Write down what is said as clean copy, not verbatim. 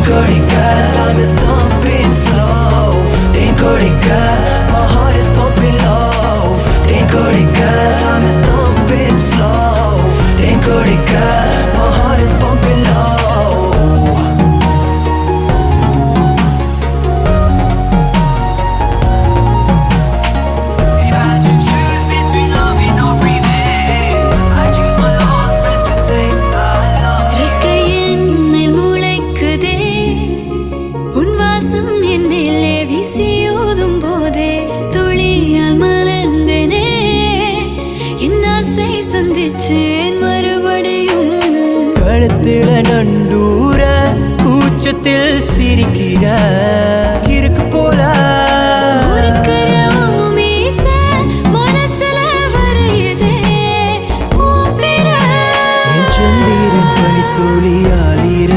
Kodika, time is thumping slow. Then Kodika, my heart is pumping low. Then Kodika, time is thumping slow. Then Kodika, my heart is pumping low. If I had to choose between loving or breathing, I choose my last breath to say I love you. ரெக்கையின் மேல் முளைக்குதே உன் வாசம் என் மேலே வீசியோதும் போதே துளியால் மலர்ந்தேனே என் ஆசை சந்திச்சேன் மறுபடியும் கழுத்துல நண்டூர கூச்சத்தில் சிரிக்கிற